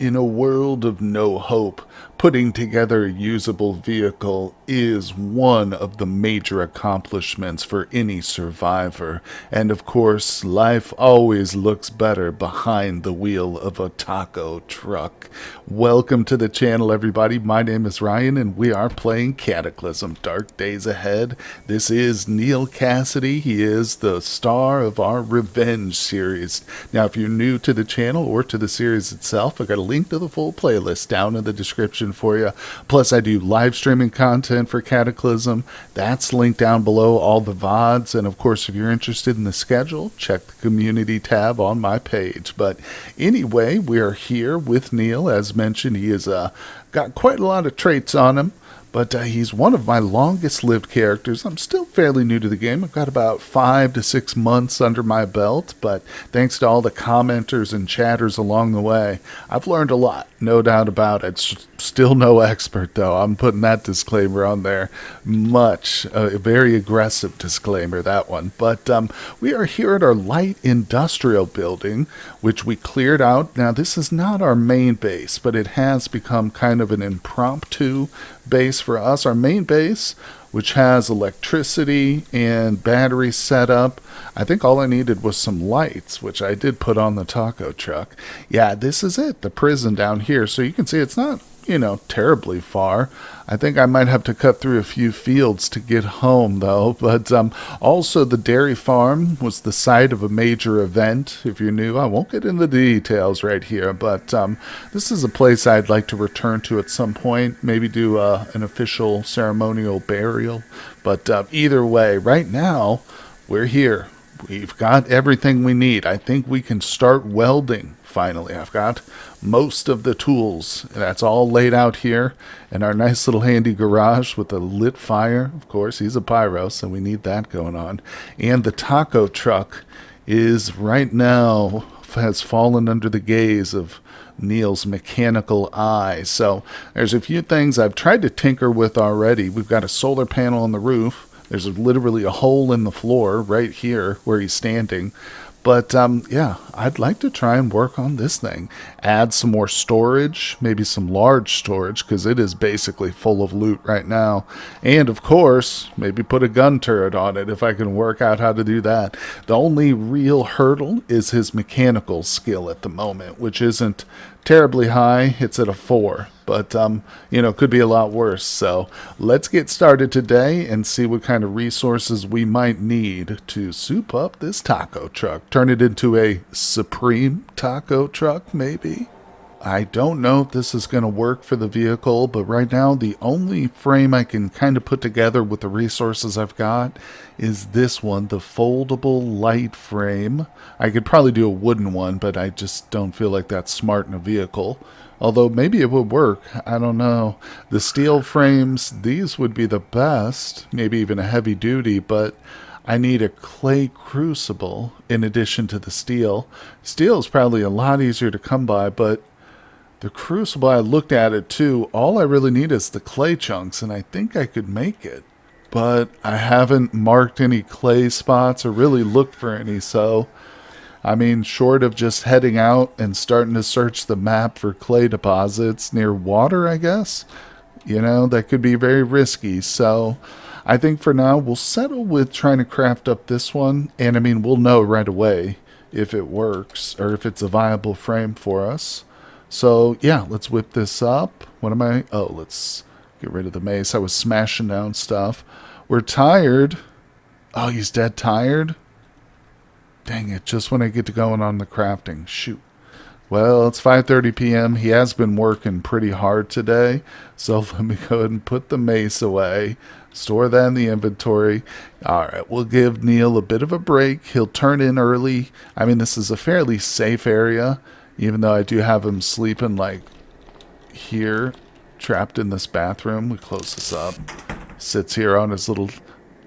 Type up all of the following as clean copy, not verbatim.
In a world of no hope, putting together a usable vehicle is one of the major accomplishments for any survivor. And of course, life always looks better behind the wheel of a taco truck. Welcome to the channel, everybody. My name is Ryan, and we are playing Cataclysm, Dark Days Ahead. This is Neil Cassidy. He is the star of our Revenge series. Now, if you're new to the channel or to the series itself, I got a link to the full playlist down in the description for you. Plus, I do live streaming content for Cataclysm. That's linked down below, all the VODs. And of course, if you're interested in the schedule, check the community tab on my page. But anyway, we are here with Neil. As mentioned, he has got quite a lot of traits on him. But he's one of my longest lived characters. I'm still fairly new to the game. I've got about 5 to 6 months under my belt, but thanks to all the commenters and chatters along the way, I've learned a lot, no doubt about it. Still no expert, though. I'm putting that disclaimer on there. A very aggressive disclaimer, that one. But we are here at our light industrial building, which we cleared out. Now, this is not our main base, but it has become kind of an impromptu base for us. Our main base, which has electricity and battery set up. I think all I needed was some lights, which I did put on the taco truck. Yeah, this is it, the prison down here. So you can see it's not, terribly far. I think I might have to cut through a few fields to get home, though. But also, the dairy farm was the site of a major event. If you're new, I won't get into the details right here. But this is a place I'd like to return to at some point. Maybe do an official ceremonial burial. But either way, right now, we're here. We've got everything we need. I think we can start welding, finally. I've got most of the tools. That's all laid out here in our nice little handy garage with a lit fire. Of course, he's a pyro, so we need that going on. And the taco truck is right now has fallen under the gaze of Neil's mechanical eye. So there's a few things I've tried to tinker with already. We've got a solar panel on the roof. There's literally a hole in the floor right here where he's standing. But, yeah, I'd like to try and work on this thing. Add some more storage, maybe some large storage, because it is basically full of loot right now. And, of course, maybe put a gun turret on it if I can work out how to do that. The only real hurdle is his mechanical skill at the moment, which isn't terribly high. It's at a 4. But, could be a lot worse. So let's get started today and see what kind of resources we might need to soup up this taco truck. Turn it into a supreme taco truck, maybe? I don't know if this is going to work for the vehicle, but right now the only frame I can kind of put together with the resources I've got is this one, the foldable light frame. I could probably do a wooden one, but I just don't feel like that's smart in a vehicle. Although maybe it would work. I don't know. The steel frames, these would be the best. Maybe even a heavy duty, but I need a clay crucible in addition to the steel. Steel is probably a lot easier to come by, but the crucible, I looked at it too. All I really need is the clay chunks, and I think I could make it. But I haven't marked any clay spots or really looked for any, so I mean, short of just heading out and starting to search the map for clay deposits near water, I guess, that could be very risky. So I think for now we'll settle with trying to craft up this one. And I mean, we'll know right away if it works or if it's a viable frame for us. So yeah, let's whip this up. Let's get rid of the mace. I was smashing down stuff. We're tired. Oh, he's dead tired? Dang it, just when I get to going on the crafting. Shoot. Well, it's 5:30 p.m. He has been working pretty hard today. So let me go ahead and put the mace away. Store that in the inventory. Alright, we'll give Neil a bit of a break. He'll turn in early. I mean, this is a fairly safe area. Even though I do have him sleeping like here. Trapped in this bathroom. We close this up. Sits here on his little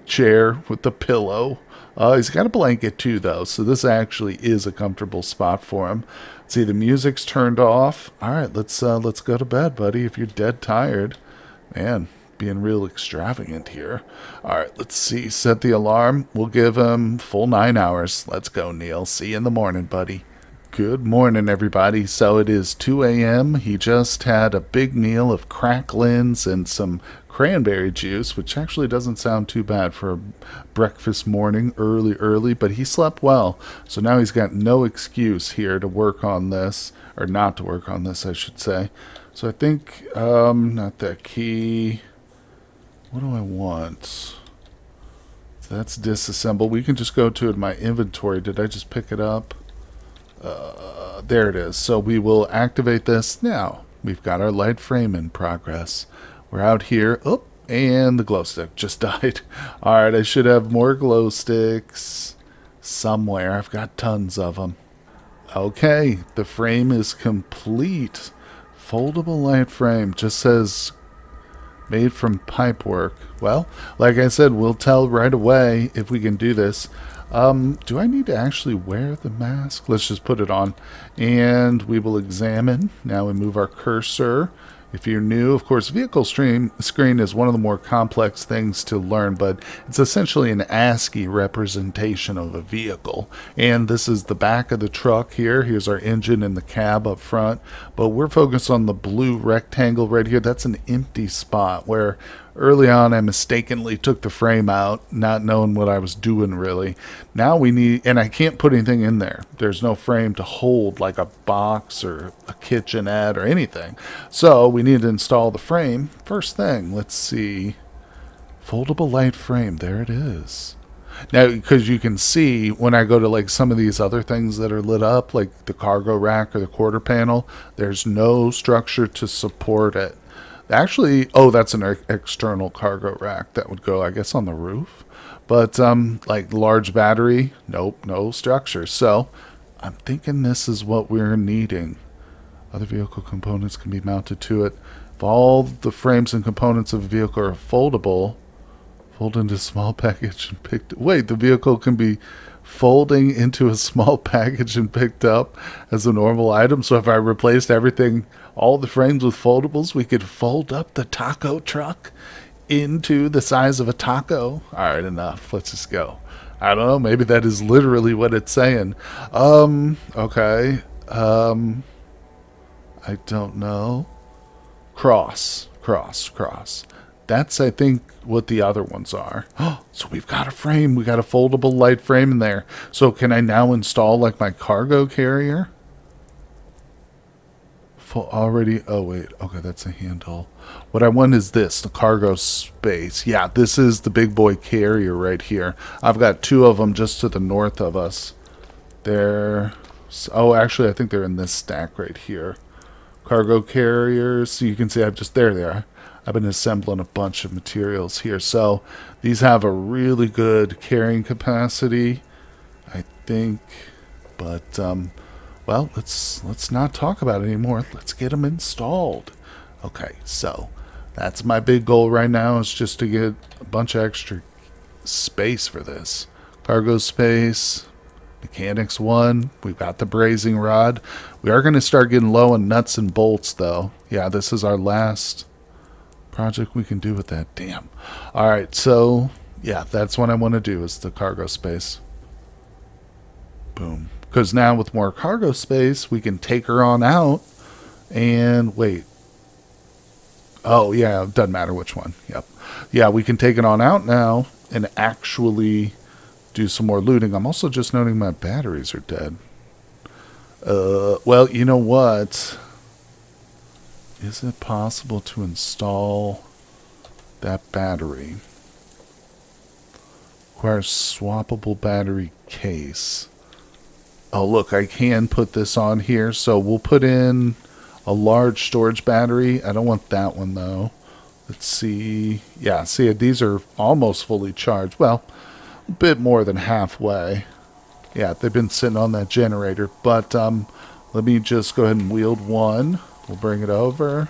chair with the pillow. He's got a blanket too, though, so this actually is a comfortable spot for him. See, the music's turned off. All right, let's go to bed, buddy. If you're dead tired, man, being real extravagant here. All right, let's see. Set the alarm. We'll give him full 9 hours. Let's go, Neil. See you in the morning, buddy. Good morning, everybody. So it is 2 a.m. He just had a big meal of cracklins and some cranberry juice, which actually doesn't sound too bad for a breakfast morning, early, but he slept well. So now he's got no excuse here to work on this, or not to work on this, I should say. So I think, not that key. What do I want? So that's disassemble. We can just go to it in my inventory. Did I just pick it up? There it is. So we will activate this now. We've got our light frame in progress. We're out here. Oh, and the glow stick just died. Alright, I should have more glow sticks somewhere. I've got tons of them. Okay, the frame is complete. Foldable light frame. Just says made from pipework. Well, like I said, we'll tell right away if we can do this. Do I need to actually wear the mask? Let's just put it on. And we will examine. Now we move our cursor. If you're new, of course, vehicle screen is one of the more complex things to learn, but it's essentially an ASCII representation of a vehicle. And this is the back of the truck here. Here's our engine and the cab up front. But we're focused on the blue rectangle right here. That's an empty spot where early on I mistakenly took the frame out, not knowing what I was doing really. Now we need, and I can't put anything in there. There's no frame to hold like a box or a kitchenette or anything. So we need to install the frame. First thing, let's see. Foldable light frame, there it is. Now, because you can see when I go to like some of these other things that are lit up, like the cargo rack or the quarter panel, there's no structure to support it. Actually, oh, that's an external cargo rack that would go, I guess, on the roof. But like large battery, nope, no structure. So I'm thinking this is what we're needing. Other vehicle components can be mounted to it. If all the frames and components of a vehicle are foldable, fold into a small package and picked. Wait, the vehicle can be folding into a small package and picked up as a normal item. So if I replaced everything, all the frames with foldables, we could fold up the taco truck into the size of a taco. All right, enough. Let's just go. I don't know. Maybe that is literally what it's saying. Okay. I don't know. Cross. That's, I think, what the other ones are. So we've got a frame. We got a foldable light frame in there. So can I now install like my cargo carrier? Already. Oh, wait. Okay, that's a handle. What I want is this, the cargo space. Yeah, this is the big boy carrier right here. I've got two of them just to the north of us. They're... Oh, actually, I think they're in this stack right here. Cargo carriers. So you can see I've just... There they are. I've been assembling a bunch of materials here. So these have a really good carrying capacity, I think. But, well, let's not talk about it anymore. Let's get them installed. Okay, so that's my big goal right now, is just to get a bunch of extra space for this. Cargo space, mechanics 1. We've got the brazing rod. We are going to start getting low on nuts and bolts, though. Yeah, this is our last project we can do with that. Damn. All right, so yeah, that's what I want to do, is the cargo space. Boom. Because now with more cargo space, we can take her on out and wait. Oh, yeah, it doesn't matter which one. Yep. Yeah, we can take it on out now and actually do some more looting. I'm also just noting my batteries are dead. Well, you know what? Is it possible to install that battery? Requires swappable battery case. Oh, look, I can put this on here. So we'll put in a large storage battery. I don't want that one, though. Let's see. Yeah, see, these are almost fully charged. Well, a bit more than halfway. Yeah, they've been sitting on that generator. But let me just go ahead and wield one. We'll bring it over,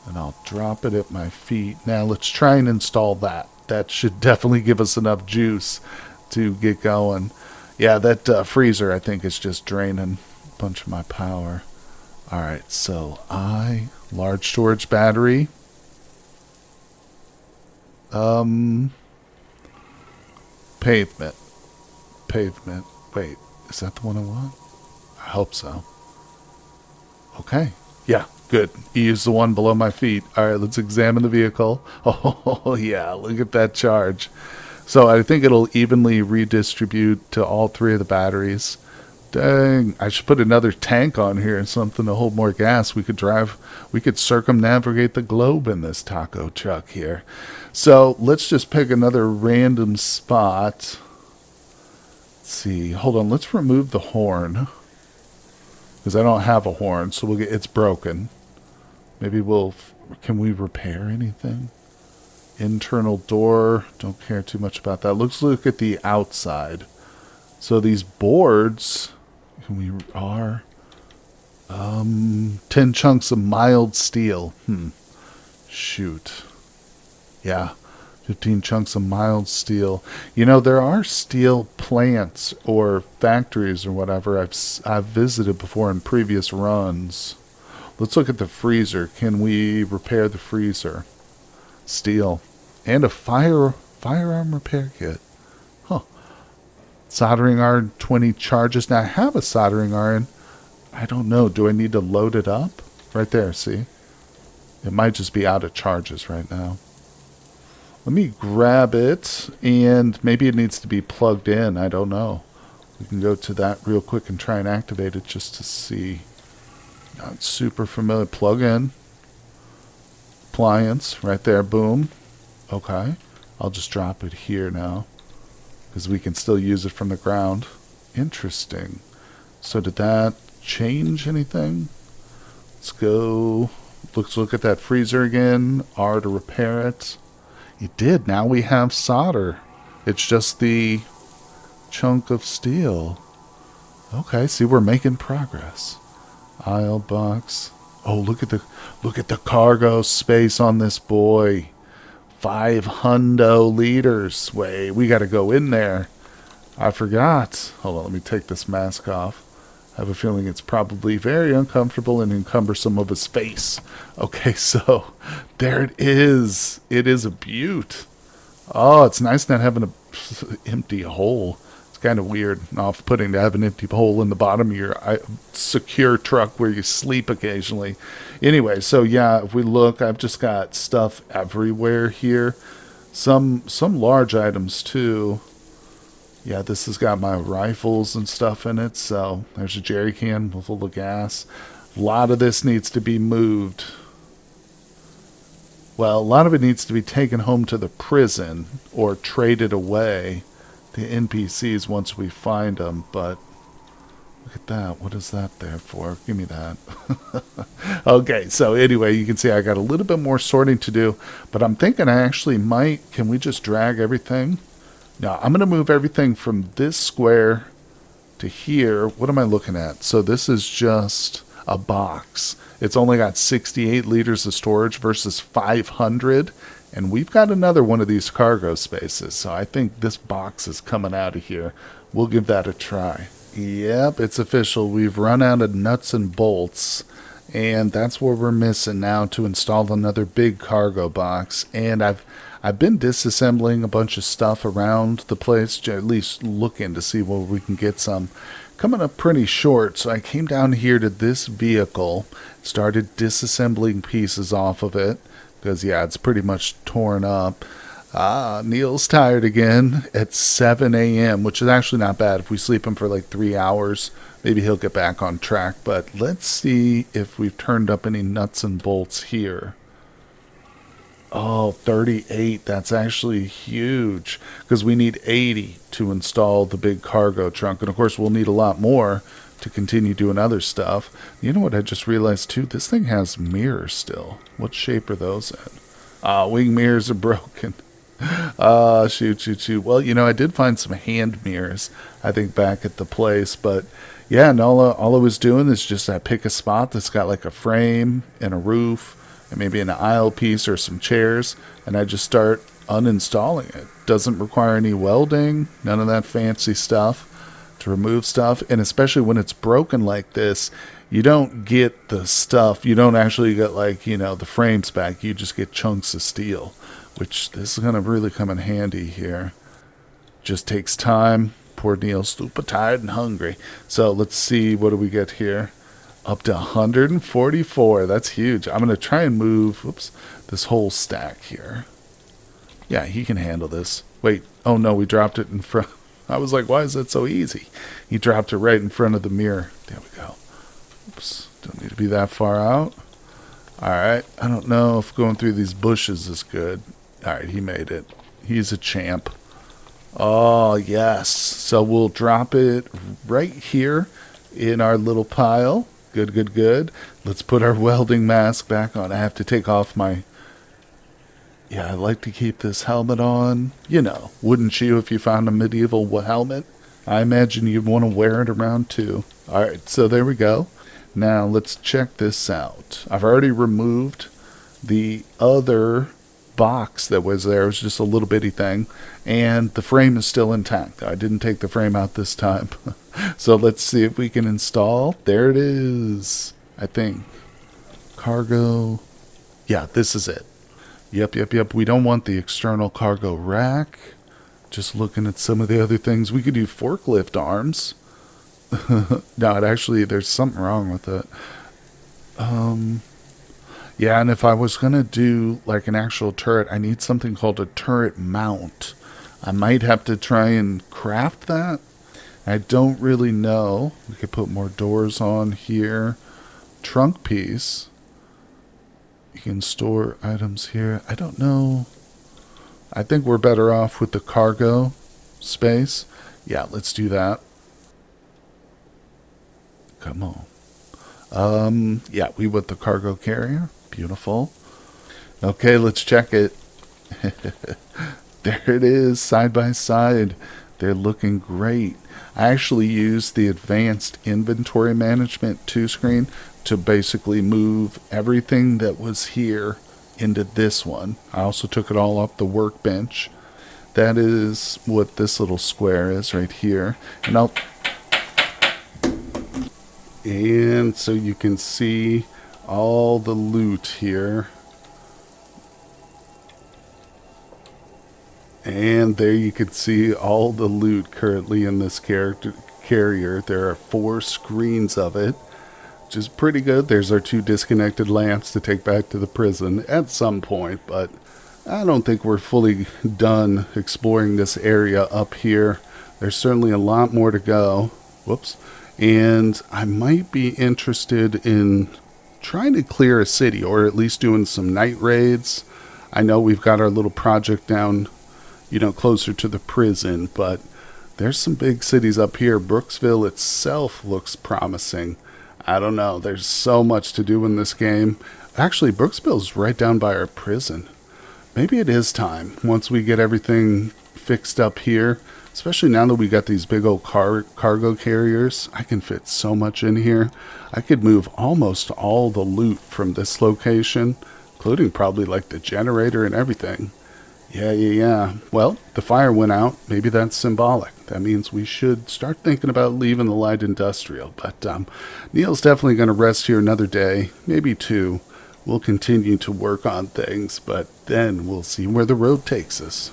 and I'll drop it at my feet. Now let's try and install that. That should definitely give us enough juice to get going. Yeah, that freezer, I think, is just draining a bunch of my power. All right, so large storage battery. Pavement. Wait, is that the one I want? hope so. Okay. Yeah, good. E is the one below my feet. All right, let's examine the vehicle. Oh, yeah, look at that charge. So I think it'll evenly redistribute to all 3 of the batteries. Dang, I should put another tank on here and something to hold more gas. We could circumnavigate the globe in this taco truck here. So let's just pick another random spot. Let's see, hold on, let's remove the horn. Because I don't have a horn, so it's broken. Maybe can we repair anything? Internal door, don't care too much about that. Let's look at the outside. So these boards, 10 chunks of mild steel. Shoot. Yeah, 15 chunks of mild steel. You know, there are steel plants or factories or whatever I've visited before in previous runs. Let's look at the freezer. Can we repair the freezer? Steel. And a firearm repair kit. Huh. Soldering iron 20 charges. Now I have a soldering iron. I don't know. Do I need to load it up? Right there, see? It might just be out of charges right now. Let me grab it, and maybe it needs to be plugged in. I don't know. We can go to that real quick and try and activate it just to see. Not super familiar. Plug in. Appliance. Right there. Boom. Okay. I'll just drop it here now, because we can still use it from the ground. Interesting. So did that change anything? Let's go. Let's look at that freezer again. R to repair it. It did. Now we have solder. It's just the chunk of steel. Okay, see, we're making progress. Aisle box. Oh, look at the cargo space on this boy. 500 liters. Wait, we got to go in there. I forgot. Hold on, let me take this mask off. I have a feeling it's probably very uncomfortable and cumbersome of his face. Okay, so there it is. It is a beaut. Oh, it's nice not having an empty hole. It's kind of weird and off-putting to have an empty hole in the bottom of your secure truck where you sleep occasionally. Anyway, so yeah, if we look, I've just got stuff everywhere here. Some large items too. Yeah, this has got my rifles and stuff in it, so there's a jerry can full of gas. A lot of this needs to be moved. Well, a lot of it needs to be taken home to the prison or traded away to NPCs once we find them, but look at that. What is that there for? Give me that. Okay, so anyway, you can see I got a little bit more sorting to do, but I'm thinking I actually might, can we just drag everything? Now, I'm going to move everything from this square to here. What am I looking at? So this is just a box. It's only got 68 liters of storage versus 500. And we've got another one of these cargo spaces. So I think this box is coming out of here. We'll give that a try. Yep, it's official. We've run out of nuts and bolts. And that's what we're missing now to install another big cargo box. And I've been disassembling a bunch of stuff around the place, at least looking to see where we can get some. Coming up pretty short, so I came down here to this vehicle, started disassembling pieces off of it, because yeah, it's pretty much torn up. Neil's tired again at 7 a.m., which is actually not bad. If we sleep him for like 3 hours, maybe he'll get back on track. But let's see if we've turned up any nuts and bolts here. Oh, 38. That's actually huge because we need 80 to install the big cargo trunk. And of course, we'll need a lot more to continue doing other stuff. You know what I just realized too? This thing has mirrors still. What shape are those in? Wing mirrors are broken. Shoot. Well, you know, I did find some hand mirrors, I think, back at the place. But yeah, and all I was doing is just I pick a spot that's got like a frame and a roof, and maybe an aisle piece or some chairs, and I just start uninstalling it. Doesn't require any welding, none of that fancy stuff to remove stuff, and especially when it's broken like this, you don't get the stuff, you don't actually get like, you know, the frames back, you just get chunks of steel, which this is going to really come in handy here. Just takes time, Poor Neil's super tired and hungry. So let's see, what do we get here? Up to 144. That's huge. I'm going to try and move, oops, this whole stack here. Yeah, he can handle this. Wait, oh no, we dropped it in front. I was like, why is that so easy? He dropped it right in front of the mirror. There we go. Oops, don't need to be that far out. Alright, I don't know if going through these bushes is good. Alright, he made it. He's a champ. Oh, yes. So we'll drop it right here in our little pile. Good, good, good. Let's put our welding mask back on. I have to take off my... Yeah, I like to keep this helmet on. You know, wouldn't you if you found a medieval helmet? I imagine you'd want to wear it around too. Alright, so there we go. Now let's check this out. I've already removed the other box that was there. It was just a little bitty thing. And the frame is still intact. I didn't take the frame out this time. So let's see if we can install. There it is. I think. Cargo. Yeah, this is it. Yep. We don't want the external cargo rack. Just looking at some of the other things. We could do forklift arms. No, it actually, there's something wrong with it. Yeah, and if I was going to do like an actual turret, I need something called a turret mount. I might have to try and craft that. I don't really know. We could put more doors on here. Trunk piece. You can store items here. I don't know. I think we're better off with the cargo space. Yeah, let's do that. Come on. Yeah, we want the cargo carrier. Beautiful. Okay, let's check it. There it is, side by side. They're looking great. I actually used the advanced inventory management 2 screen to basically move everything that was here into this one. I also took it all up the workbench. That is what this little square is right here. And so you can see all the loot here. And there you can see all the loot currently in this carrier. There are 4 screens of it, which is pretty good. There's our 2 disconnected lamps to take back to the prison at some point, but I don't think we're fully done exploring this area up here. There's certainly a lot more to go. Whoops. And I might be interested in trying to clear a city, or at least doing some night raids. I know we've got our little project down, closer to the prison, but there's some big cities up here. Brooksville itself looks promising. I don't know. There's so much to do in this game. Actually, Brooksville's right down by our prison. Maybe it is time, once we get everything fixed up here, especially now that we got these big old cargo carriers. I can fit so much in here. I could move almost all the loot from this location, including probably like the generator and everything. Yeah. Well, the fire went out. Maybe that's symbolic. That means we should start thinking about leaving the light industrial. But Neil's definitely going to rest here another day, maybe 2. We'll continue to work on things, but then we'll see where the road takes us.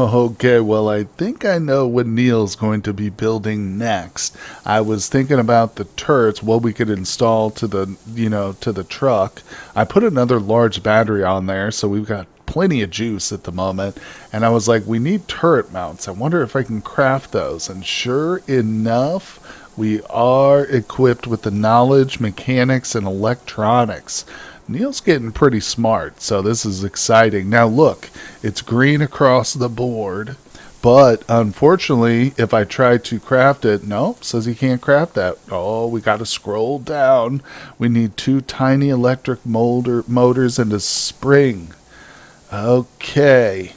Okay, well, I think I know what Neil's going to be building next. I was thinking about the turrets, what we could install to the truck. I put another large battery on there, so we've got plenty of juice at the moment. And I was like, we need turret mounts. I wonder if I can craft those. And sure enough, we are equipped with the knowledge, mechanics, and electronics. Neil's getting pretty smart, so this is exciting. Now look, it's green across the board, but unfortunately, if I try to craft it, nope, says he can't craft that. Oh, we got to scroll down. We need 2 tiny electric motors and a spring. Okay,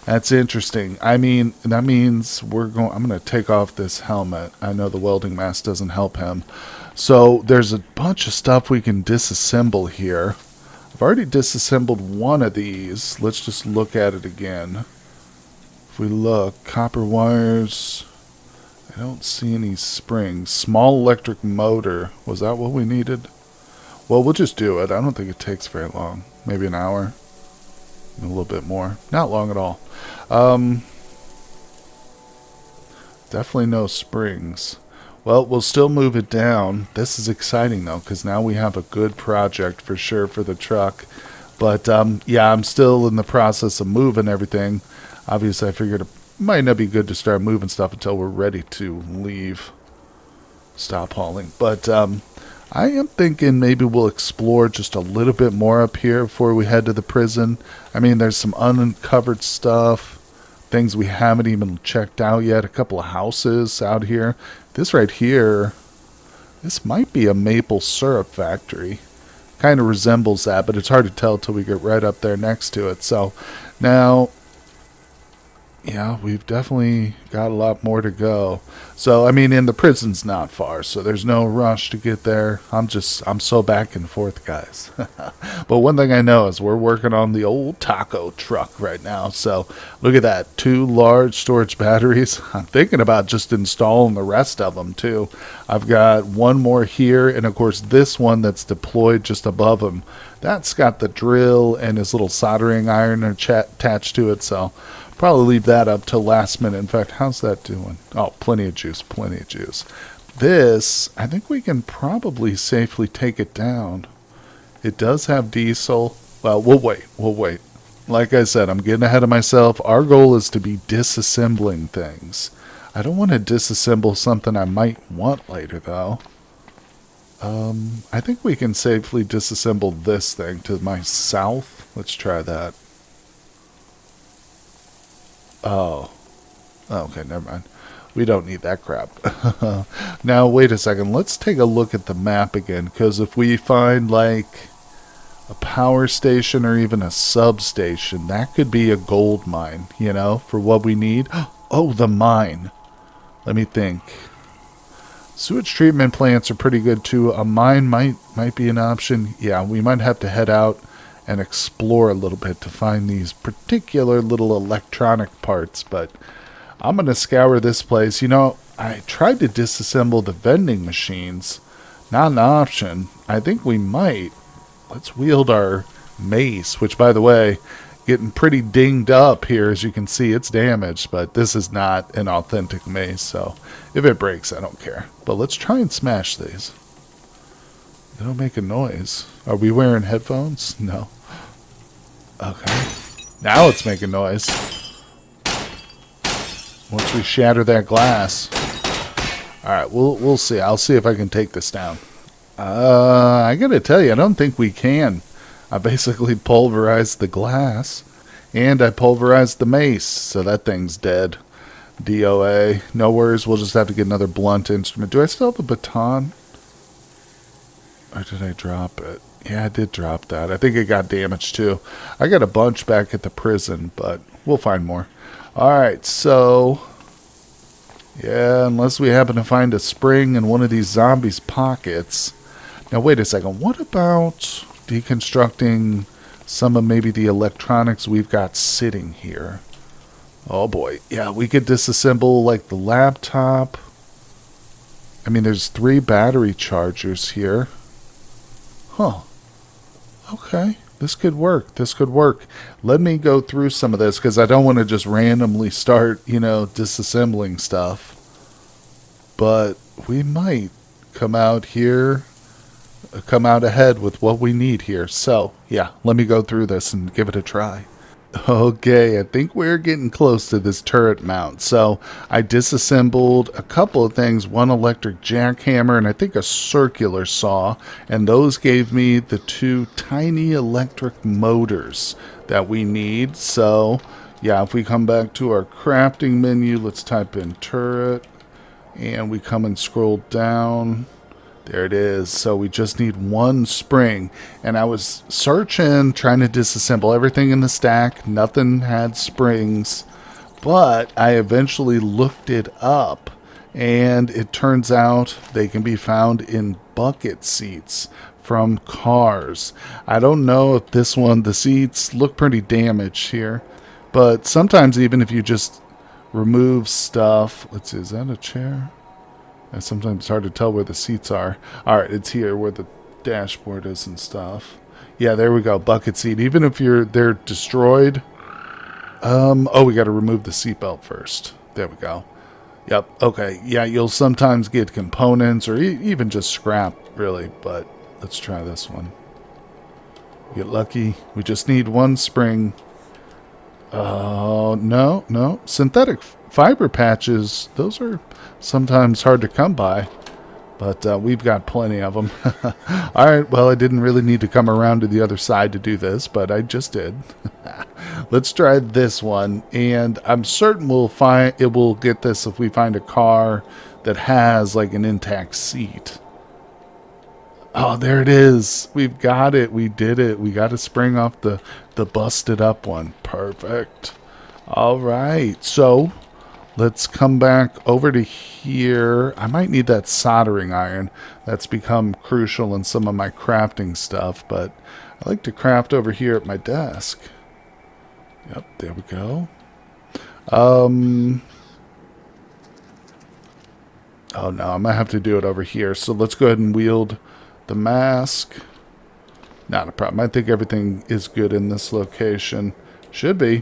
that's interesting. I mean, that means I'm going to take off this helmet. I know the welding mask doesn't help him. So there's a bunch of stuff we can disassemble here. I've already disassembled one of these. Let's just look at it again. If we look, copper wires. I don't see any springs. Small electric motor. Was that what we needed? Well, we'll just do it. I don't think it takes very long. Maybe an hour. A little bit more. Not long at all. Definitely no springs. Well, we'll still move it down. This is exciting, though, because now we have a good project for sure for the truck. But, yeah, I'm still in the process of moving everything. Obviously, I figured it might not be good to start moving stuff until we're ready to leave. Stop hauling. But, I am thinking maybe we'll explore just a little bit more up here before we head to the prison. I mean, there's some uncovered stuff. Things we haven't even checked out yet. A couple of houses out here. This right here, this might be a maple syrup factory. Kind of resembles that, but it's hard to tell till we get right up there next to it. So now, yeah, we've definitely got a lot more to go. So, I mean, and the prison's not far, so there's no rush to get there. I'm so back and forth, guys. But one thing I know is we're working on the old taco truck right now. So, look at that. 2 large storage batteries. I'm thinking about just installing the rest of them, too. I've got one more here, and of course, this one that's deployed just above them. That's got the drill and his little soldering iron attached to it, so probably leave that up till last minute. In fact, how's that doing? Oh, plenty of juice, plenty of juice. This, I think we can probably safely take it down. It does have diesel. Well, we'll wait. Like I said, I'm getting ahead of myself. Our goal is to be disassembling things. I don't want to disassemble something I might want later, though. I think we can safely disassemble this thing to my south. Let's try that. Oh. Okay, never mind. We don't need that crap. Now, wait a second. Let's take a look at the map again, because if we find, like, a power station or even a substation, that could be a gold mine, you know, for what we need. Oh, the mine. Let me think. Sewage treatment plants are pretty good, too. A mine might be an option. Yeah, we might have to head out and explore a little bit to find these particular little electronic parts, but I'm going to scour this place. You know, I tried to disassemble the vending machines. Not an option. I think we might. Let's wield our mace, which, by the way, getting pretty dinged up here. As you can see, it's damaged, but this is not an authentic mace, so if it breaks, I don't care. But let's try and smash these. They don't make a noise. Are we wearing headphones? No. Okay. Now it's making noise. Once we shatter that glass. Alright, we'll see. I'll see if I can take this down. I gotta tell you, I don't think we can. I basically pulverized the glass. And I pulverized the mace. So that thing's dead. DOA. No worries, we'll just have to get another blunt instrument. Do I still have a baton? Or did I drop it? Yeah, I did drop that. I think it got damaged too. I got a bunch back at the prison, but we'll find more. Alright, so yeah, unless we happen to find a spring in one of these zombies' pockets. Now, wait a second. What about deconstructing some of maybe the electronics we've got sitting here? Oh, boy. Yeah, we could disassemble, like, the laptop. I mean, there's 3 battery chargers here. Huh. Okay. This could work. This could work. Let me go through some of this, because I don't want to just randomly start, you know, disassembling stuff. But we might come out here, come out ahead with what we need here. So, yeah, let me go through this and give it a try. Okay, I think we're getting close to this turret mount. So I disassembled a couple of things, one electric jackhammer and I think a circular saw, and those gave me the 2 tiny electric motors that we need. So yeah, if we come back to our crafting menu, let's type in turret, and we come and scroll down. There it is. So we just need 1 spring. And I was searching, trying to disassemble everything in the stack. Nothing had springs. But I eventually looked it up. And it turns out they can be found in bucket seats from cars. I don't know if this one, the seats look pretty damaged here. But sometimes even if you just remove stuff. Let's see, is that a chair? And sometimes it's hard to tell where the seats are. Alright, it's here where the dashboard is and stuff. Yeah, there we go. Bucket seat. Even if they're destroyed. Oh, we got to remove the seatbelt first. There we go. Yep, okay. Yeah, you'll sometimes get components or even just scrap, really. But let's try this one. Get lucky. We just need one spring. Oh, no, no. Synthetic fiber patches, those are sometimes hard to come by. But we've got plenty of them. All right, well, I didn't really need to come around to the other side to do this, but I just did. Let's try this one, and I'm certain we'll get this if we find a car that has like an intact seat. Oh, there it is. We've got it. We did it. We got a spring off the busted up one. Perfect. All right, so let's come back over to here. I might need that soldering iron. That's become crucial in some of my crafting stuff, but I like to craft over here at my desk. Yep, there we go. Oh no, I might have to do it over here. So let's go ahead and wield the mask. Not a problem. I think everything is good in this location. Should be.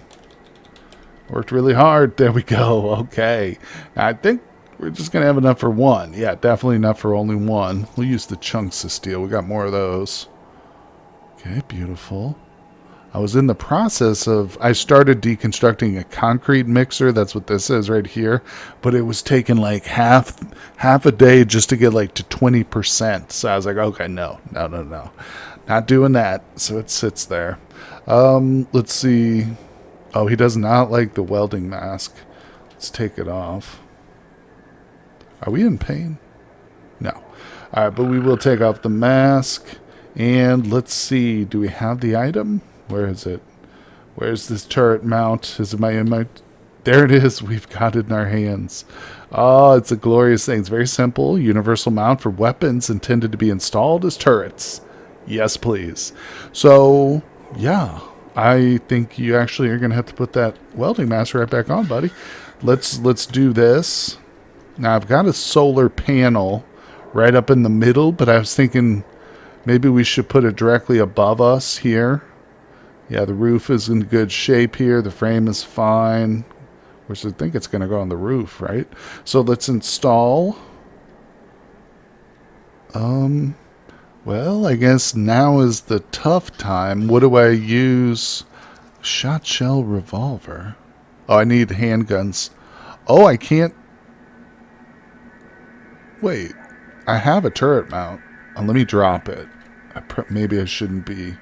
Worked really hard. There we go. Okay. Now, I think we're just going to have enough for one. Yeah, definitely enough for only one. We'll use the chunks of steel. We got more of those. Okay, beautiful. I was in the process of... I started deconstructing a concrete mixer. That's what this is right here. But it was taking like half a day just to get like to 20%. So I was like, okay, no. Not doing that. So it sits there. Let's see... Oh, he does not like the welding mask. Let's take it off. Are we in pain? No. All right, but we will take off the mask. And let's see. Do we have the item? Where is it? Where's this turret mount? Is it in my... There it is. We've got it in our hands. Oh, it's a glorious thing. It's very simple. Universal mount for weapons intended to be installed as turrets. Yes, please. So, yeah. I think you actually are going to have to put that welding mask right back on, buddy. Let's do this. Now, I've got a solar panel right up in the middle, but I was thinking maybe we should put it directly above us here. Yeah, the roof is in good shape here. The frame is fine. Which I think it's going to go on the roof, right? So let's install. Well, I guess now is the tough time. What do I use? Shot shell revolver. Oh, I need handguns. Oh, I can't... Wait. I have a turret mount. Let me drop it. Maybe I shouldn't be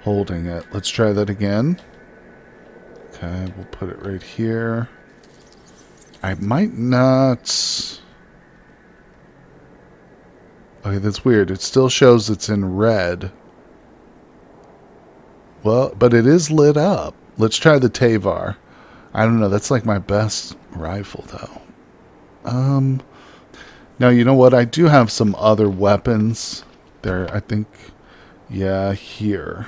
holding it. Let's try that again. Okay, we'll put it right here. I might not... Okay, that's weird. It still shows it's in red. Well, but it is lit up. Let's try the Tavar. I don't know. That's like my best rifle, though. Now, you know what? I do have some other weapons. There, I think. Yeah, here.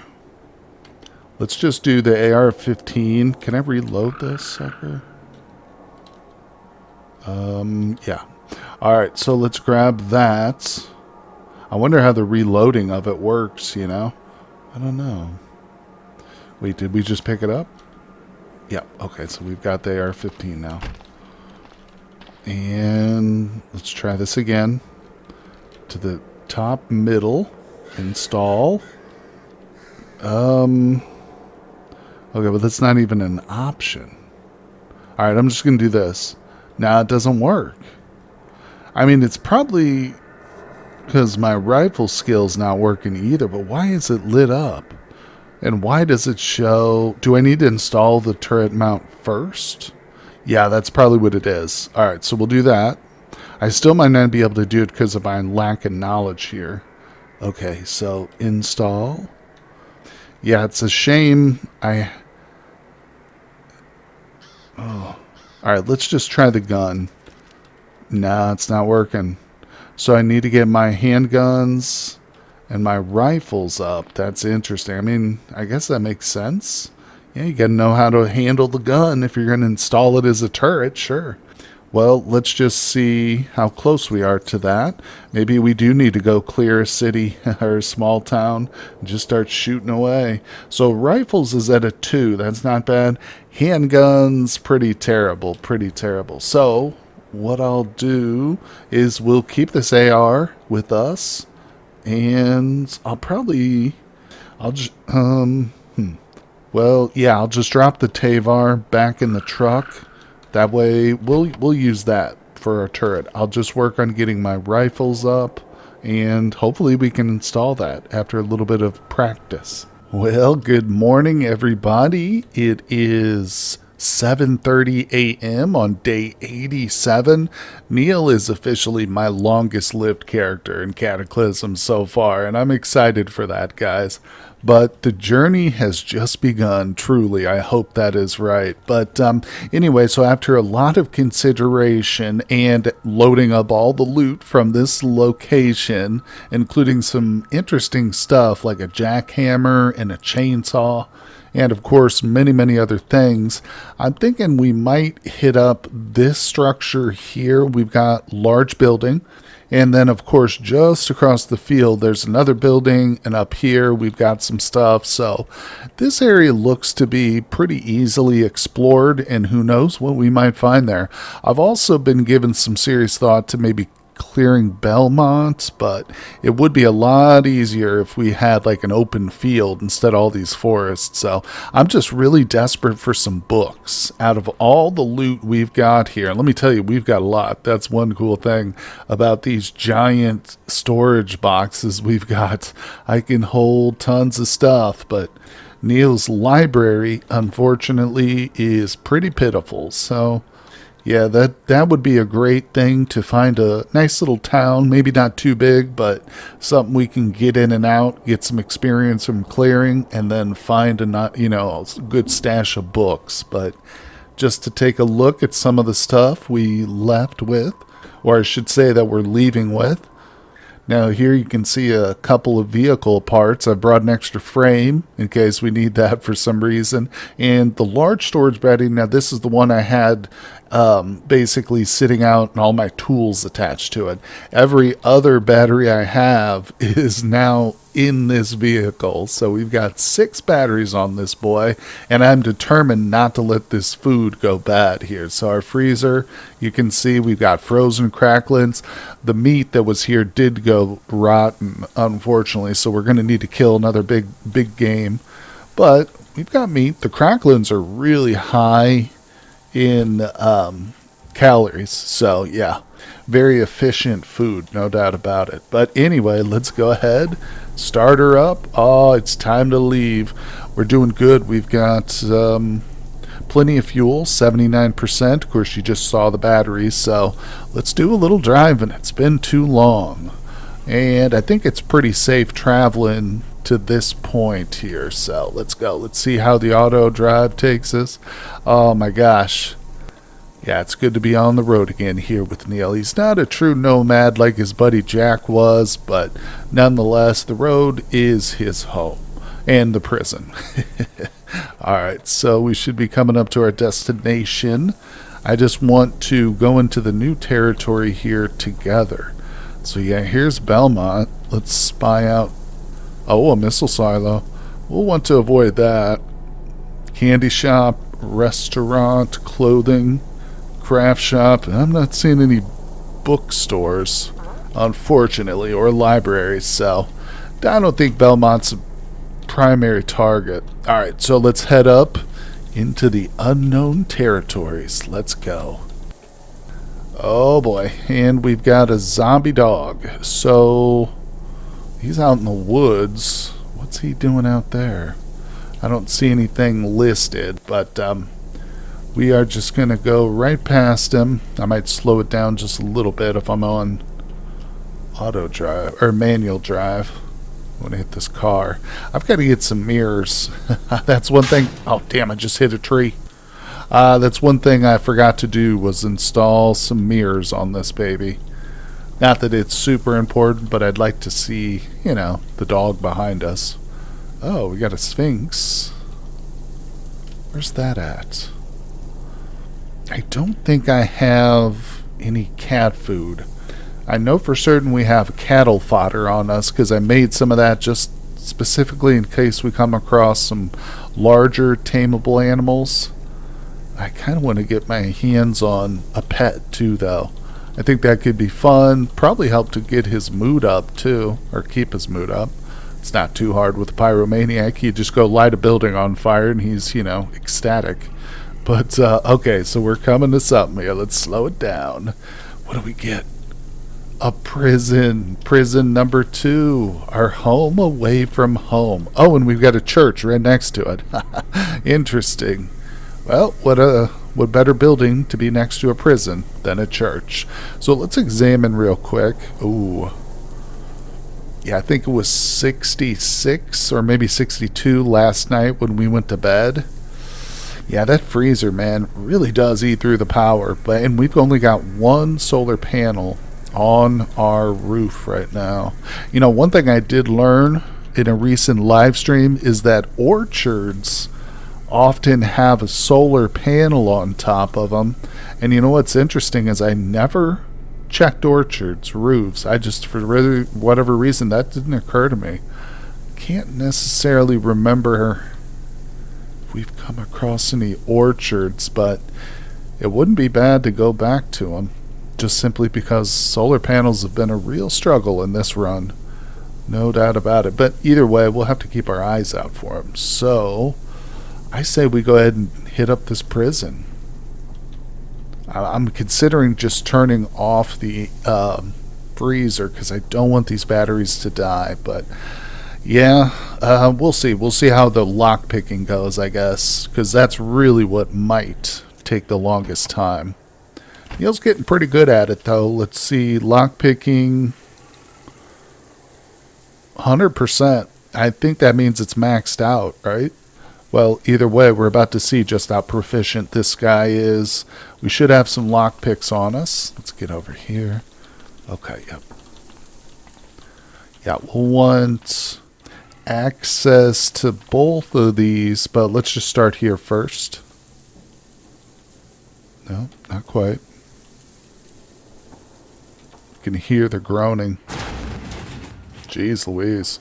Let's just do the AR-15. Can I reload this sucker? Yeah. Alright, so let's grab that. I wonder how the reloading of it works, you know? I don't know. Wait, did we just pick it up? Yeah, okay, so we've got the AR-15 now. And let's try this again. To the top middle. Install. Okay, but that's not even an option. Alright, I'm just going to do this. Now it doesn't work. I mean, it's probably because my rifle skill's not working either, but why is it lit up? And why does it show... Do I need to install the turret mount first? Yeah, that's probably what it is. Alright, so we'll do that. I still might not be able to do it because of my lack of knowledge here. Okay, so install. Yeah, it's a shame Oh. Alright, let's just try the gun. Nah, it's not working. So I need to get my handguns and my rifles up. That's interesting. I mean, I guess that makes sense. Yeah, you got to know how to handle the gun if you're going to install it as a turret, sure. Well, let's just see how close we are to that. Maybe we do need to go clear a city or a small town and just start shooting away. So rifles is at a 2. That's not bad. Handguns, pretty terrible, pretty terrible. So what I'll do is we'll keep this AR with us, and I'll just, well, yeah, I'll just drop the Tavar back in the truck. That way, we'll use that for our turret. I'll just work on getting my rifles up, and hopefully we can install that after a little bit of practice. Well, good morning, everybody. It is 7:30 a.m. on day 87. Neil is officially my longest lived character in Cataclysm so far, and I'm excited for that, guys. But the journey has just begun, truly. I hope that is right. But anyway, so after a lot of consideration and loading up all the loot from this location, including some interesting stuff like a jackhammer and a chainsaw, and of course many other things, I'm thinking we might hit up this structure here. We've got large building, and then of course just across the field there's another building, and up here we've got some stuff. So this area looks to be pretty easily explored, and who knows what we might find there. I've also been given some serious thought to maybe clearing Belmont, but it would be a lot easier if we had like an open field instead of all these forests. So I'm just really desperate for some books out of all the loot we've got here. And let me tell you, we've got a lot. That's one cool thing about these giant storage boxes we've got. I can hold tons of stuff, but Neil's library, unfortunately, is pretty pitiful. So yeah, that would be a great thing, to find a nice little town, maybe not too big, but something we can get in and out, get some experience from clearing, and then find a good stash of books. But just to take a look at some of the stuff we left with, or I should say that we're leaving with. Now here you can see a couple of vehicle parts. I brought an extra frame in case we need that for some reason. And the large storage battery, now this is the one I had basically sitting out and all my tools attached to it. Every other battery I have is now in this vehicle. So we've got 6 batteries on this boy, and I'm determined not to let this food go bad here. So our freezer, you can see we've got frozen cracklins. The meat that was here did go rotten, unfortunately, so we're going to need to kill another big game. But we've got meat. The cracklins are really high in calories, so yeah, very efficient food, no doubt about it. But anyway, let's go ahead, start her up. Oh, it's time to leave. We're doing good. We've got plenty of fuel, 79%. Of course, you just saw the batteries, so let's do a little driving. It's been too long, and I think it's pretty safe traveling to this point here. So let's go. Let's see how the auto drive takes us. Oh my gosh. Yeah, it's good to be on the road again here with Neil. He's not a true nomad like his buddy Jack was, but nonetheless, the road is his home and the prison. Alright, so we should be coming up to our destination. I just want to go into the new territory here together. So yeah, here's Belmont. Let's spy out. Oh, a missile silo. We'll want to avoid that. Candy shop, restaurant, clothing, craft shop. I'm not seeing any bookstores, unfortunately, or libraries, so I don't think Belmont's a primary target. Alright, so let's head up into the unknown territories. Let's go. Oh boy, and we've got a zombie dog. So he's out in the woods. What's he doing out there? I don't see anything listed, but we are just going to go right past him. I might slow it down just a little bit if I'm on auto drive or manual drive. I want to hit this car. I've got to get some mirrors. That's one thing. Oh, damn, I just hit a tree. That's one thing I forgot to do, was install some mirrors on this baby. Not that it's super important, but I'd like to see, the dog behind us. Oh, we got a Sphinx. Where's that at? I don't think I have any cat food. I know for certain we have cattle fodder on us, because I made some of that just specifically in case we come across some larger tameable animals. I kind of want to get my hands on a pet too, though. I think that could be fun. Probably help to get his mood up too, or keep his mood up. It's not too hard with a pyromaniac. You just go light a building on fire and he's, ecstatic. But, okay, so we're coming to something here. Let's slow it down. What do we get? A prison. Prison number 2. Our home away from home. Oh, and we've got a church right next to it. Interesting. Well, what better building to be next to a prison than a church? So let's examine real quick. Ooh. Yeah, I think it was 66 or maybe 62 last night when we went to bed. Yeah, that freezer, man, really does eat through the power. And we've only got one solar panel on our roof right now. One thing I did learn in a recent live stream is that orchards often have a solar panel on top of them. And what's interesting is I never checked orchards' roofs. I just, for whatever reason, that didn't occur to me. Can't necessarily remember if we've come across any orchards, but it wouldn't be bad to go back to them. Just simply because solar panels have been a real struggle in this run. No doubt about it. But either way, we'll have to keep our eyes out for them. So, I say we go ahead and hit up this prison. I'm considering just turning off the freezer because I don't want these batteries to die. But, yeah, we'll see. We'll see how the lock picking goes, I guess. Because that's really what might take the longest time. Neil's getting pretty good at it, though. Let's see. Lockpicking 100%. I think that means it's maxed out, right? Well, either way, we're about to see just how proficient this guy is. We should have some lockpicks on us. Let's get over here. Okay, yep. Yeah, we'll want access to both of these, but let's just start here first. No, not quite. Can hear the groaning. Jeez Louise.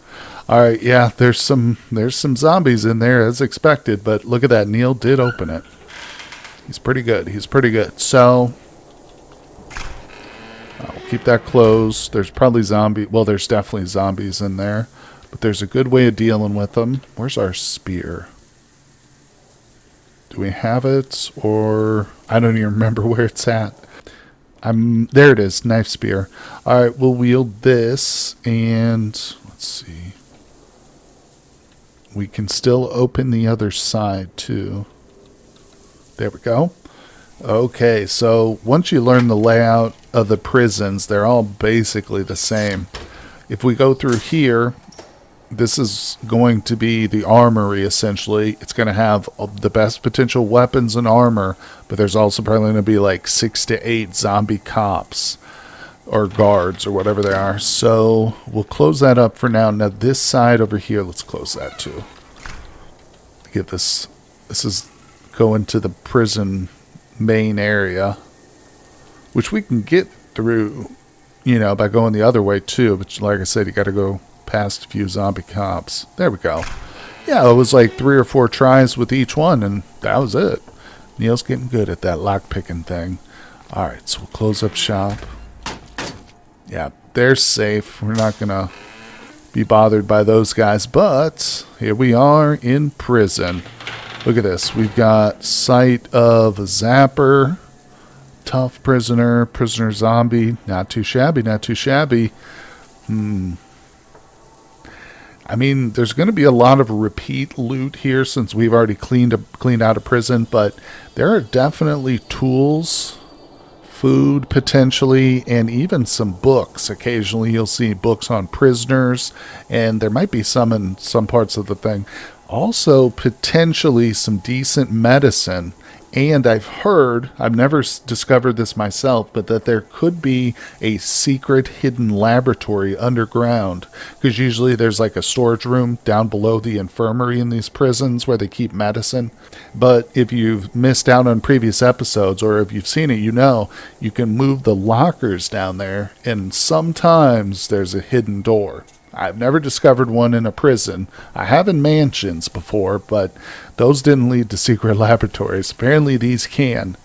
Alright, yeah, there's some zombies in there as expected, but look at that, Neil did open it. He's pretty good. So I'll keep that closed. There's probably there's definitely zombies in there, but there's a good way of dealing with them. Where's our spear? Do we have it, or I don't even remember where it's at. There it is, knife spear. Alright, we'll wield this, and let's see. We can still open the other side, too. There we go. Okay, so once you learn the layout of the prisons, they're all basically the same. If we go through here, this is going to be the armory, essentially. It's going to have the best potential weapons and armor, but there's also probably going to be like 6 to 8 zombie cops or guards or whatever they are. So we'll close that up for now. Now this side over here, let's close that too. Get this. This is going to the prison main area, which we can get through, by going the other way too. But like I said, you got to go past a few zombie cops. There we go. Yeah, it was like 3 or 4 tries with each one, and that was it. Neil's getting good at that lock-picking thing. Alright, so we'll close up shop. Yeah, they're safe. We're not going to be bothered by those guys, but here we are in prison. Look at this. We've got sight of a zapper, tough prisoner, prisoner zombie. Not too shabby, not too shabby. I mean, there's going to be a lot of repeat loot here since we've already cleaned out a prison, but there are definitely tools, food potentially, and even some books. Occasionally you'll see books on prisoners, and there might be some in some parts of the thing. Also, potentially some decent medicine. And I've heard, I've never discovered this myself, but that there could be a secret hidden laboratory underground. Because usually there's like a storage room down below the infirmary in these prisons where they keep medicine. But if you've missed out on previous episodes, or if you've seen it, you can move the lockers down there, and sometimes there's a hidden door. I've never discovered one in a prison. I have in mansions before, but those didn't lead to secret laboratories. Apparently these can.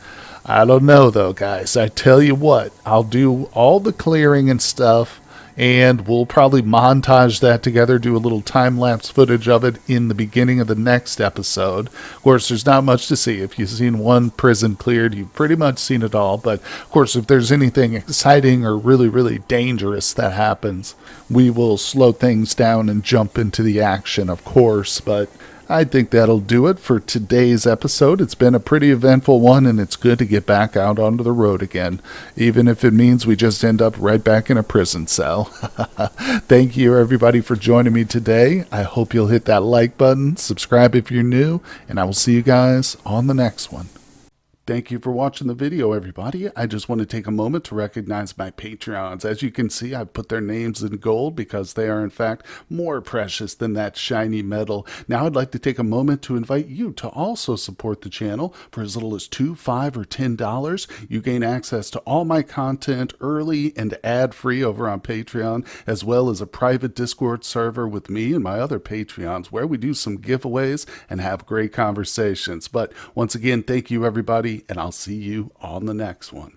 I don't know though, guys. I tell you what, I'll do all the clearing and stuff, and we'll probably montage that together, do a little time-lapse footage of it in the beginning of the next episode. Of course, there's not much to see. If you've seen one prison cleared, you've pretty much seen it all. But, of course, if there's anything exciting or really, really dangerous that happens, we will slow things down and jump into the action, of course. But I think that'll do it for today's episode. It's been a pretty eventful one, and it's good to get back out onto the road again, even if it means we just end up right back in a prison cell. Thank you, everybody, for joining me today. I hope you'll hit that like button, subscribe if you're new, and I will see you guys on the next one. Thank you for watching the video, everybody. I just want to take a moment to recognize my Patreons. As you can see, I've put their names in gold because they are, in fact, more precious than that shiny metal. Now, I'd like to take a moment to invite you to also support the channel for as little as $2, $5, or $10. You gain access to all my content early and ad-free over on Patreon, as well as a private Discord server with me and my other Patreons where we do some giveaways and have great conversations. But once again, thank you, everybody, and I'll see you on the next one.